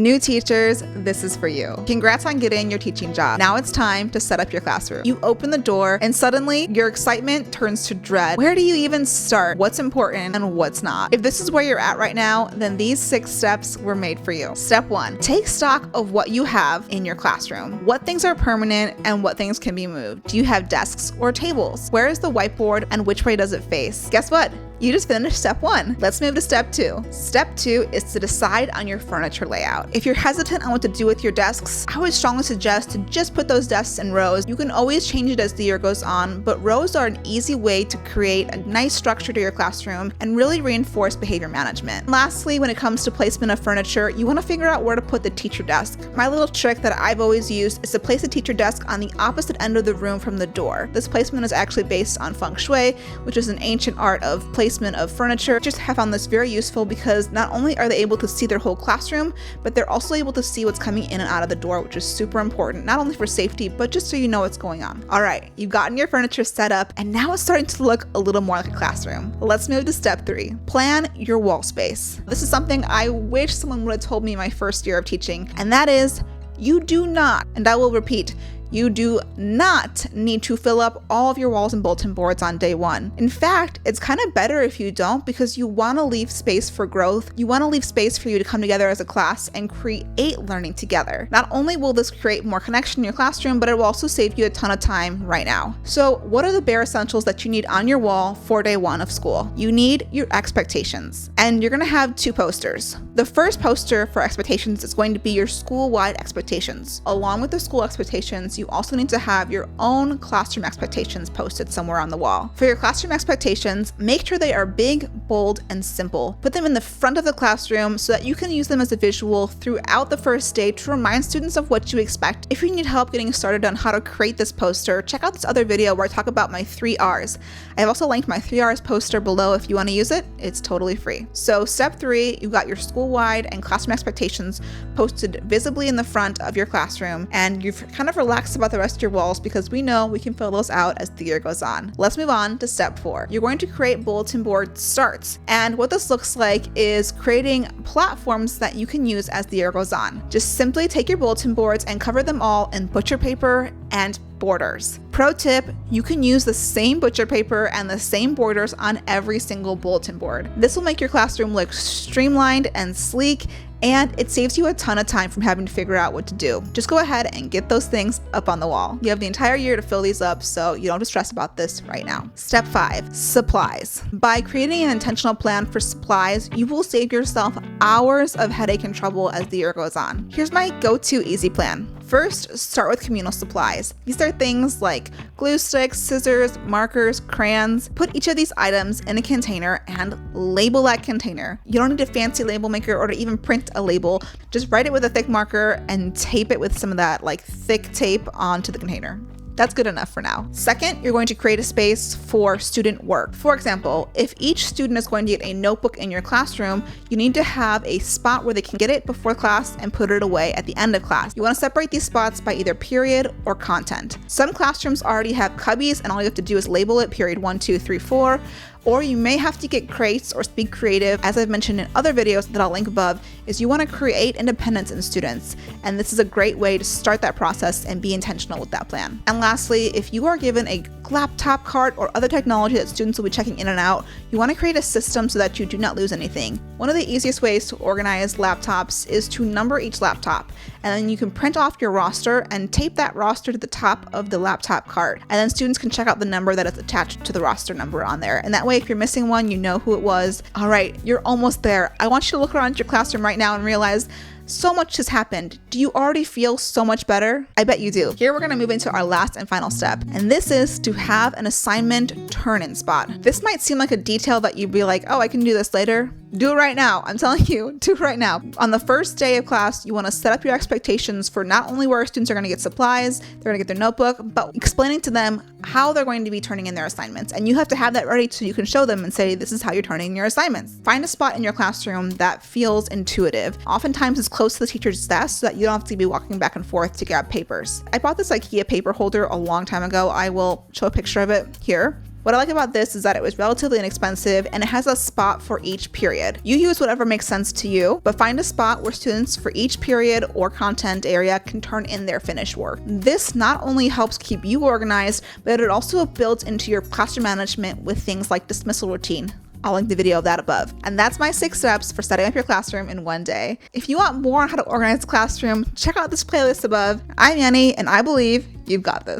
New teachers, this is for you. Congrats on getting your teaching job. Now it's time to set up your classroom. You open the door and suddenly your excitement turns to dread. Where do you even start? What's important and what's not? If this is where you're at right now, then these 6 steps were made for you. Step 1, take stock of what you have in your classroom. What things are permanent and what things can be moved? Do you have desks or tables? Where is the whiteboard and which way does it face? Guess what? You just finished step 1. Let's move to step 2. Step 2 is to decide on your furniture layout. If you're hesitant on what to do with your desks, I would strongly suggest to just put those desks in rows. You can always change it as the year goes on, but rows are an easy way to create a nice structure to your classroom and really reinforce behavior management. Lastly, when it comes to placement of furniture, you want to figure out where to put the teacher desk. My little trick that I've always used is to place the teacher desk on the opposite end of the room from the door. This placement is actually based on feng shui, which is an ancient art of placement of furniture. Just have found this very useful because not only are they able to see their whole classroom, but they're also able to see what's coming in and out of the door, which is super important, not only for safety, but just so you know what's going on. All right, you've gotten your furniture set up and now it's starting to look a little more like a classroom. Let's move to step 3. Plan your wall space. This is something I wish someone would have told me my first year of teaching, and that is you do not, and I will repeat, you do not need to fill up all of your walls and bulletin boards on day 1. In fact, it's kind of better if you don't, because you want to leave space for growth. You want to leave space for you to come together as a class and create learning together. Not only will this create more connection in your classroom, but it will also save you a ton of time right now. So what are the bare essentials that you need on your wall for day 1 of school? You need your expectations, and you're going to have 2 posters. The first poster for expectations is going to be your school-wide expectations. Along with the school expectations, you also need to have your own classroom expectations posted somewhere on the wall. For your classroom expectations, make sure they are big, bold, and simple. Put them in the front of the classroom so that you can use them as a visual throughout the first day to remind students of what you expect. If you need help getting started on how to create this poster, check out this other video where I talk about my 3 R's. I have also linked my 3 R's poster below if you want to use it. It's totally free. So step 3, you've got your school-wide and classroom expectations posted visibly in the front of your classroom, and you've kind of relaxed about the rest of your walls because we know we can fill those out as the year goes on. Let's move on to step 4. You're going to create bulletin board starts. And what this looks like is creating platforms that you can use as the year goes on. Just simply take your bulletin boards and cover them all in butcher paper and borders. Pro tip, you can use the same butcher paper and the same borders on every single bulletin board. This will make your classroom look streamlined and sleek, and it saves you a ton of time from having to figure out what to do. Just go ahead and get those things up on the wall. You have the entire year to fill these up, so you don't have to stress about this right now. Step 5, supplies. By creating an intentional plan for supplies, you will save yourself hours of headache and trouble as the year goes on. Here's my go-to easy plan. First, start with communal supplies. These are things like glue sticks, scissors, markers, crayons. Put each of these items in a container and label that container. You don't need a fancy label maker or to even print a label. Just write it with a thick marker and tape it with some of that thick tape onto the container. That's good enough for now. Second, you're going to create a space for student work. For example, if each student is going to get a notebook in your classroom, you need to have a spot where they can get it before class and put it away at the end of class. You want to separate these spots by either period or content. Some classrooms already have cubbies and all you have to do is label it period 1, 2, 3, 4. Or you may have to get crates or be creative. As I've mentioned in other videos that I'll link above, is you want to create independence in students. And this is a great way to start that process and be intentional with that plan. And lastly, if you are given a laptop cart or other technology that students will be checking in and out, you want to create a system so that you do not lose anything. One of the easiest ways to organize laptops is to number each laptop. And then you can print off your roster and tape that roster to the top of the laptop cart. And then students can check out the number that is attached to the roster number on there. And that way, if you're missing one, you know who it was. All right, you're almost there. I want you to look around your classroom right now and realize so much has happened. Do you already feel so much better? I bet you do. Here we're going to move into our last and final step, and this is to have an assignment turn-in spot. This might seem like a detail that you'd be like, oh, I can do this later. Do it right now. I'm telling you, do it right now. On the first day of class, you want to set up your expectations for not only where students are going to get supplies, they're going to get their notebook, but explaining to them how they're going to be turning in their assignments. And you have to have that ready so you can show them and say, this is how you're turning in your assignments. Find a spot in your classroom that feels intuitive. Oftentimes it's close to the teacher's desk so that you don't have to be walking back and forth to grab papers. I bought this IKEA paper holder a long time ago. I will show a picture of it here. What I like about this is that it was relatively inexpensive and it has a spot for each period. You use whatever makes sense to you, but find a spot where students for each period or content area can turn in their finished work. This not only helps keep you organized, but it also builds into your classroom management with things like dismissal routine. I'll link the video of that above. And that's my 6 steps for setting up your classroom in one day. If you want more on how to organize the classroom, check out this playlist above. I'm Annie, and I believe you've got this.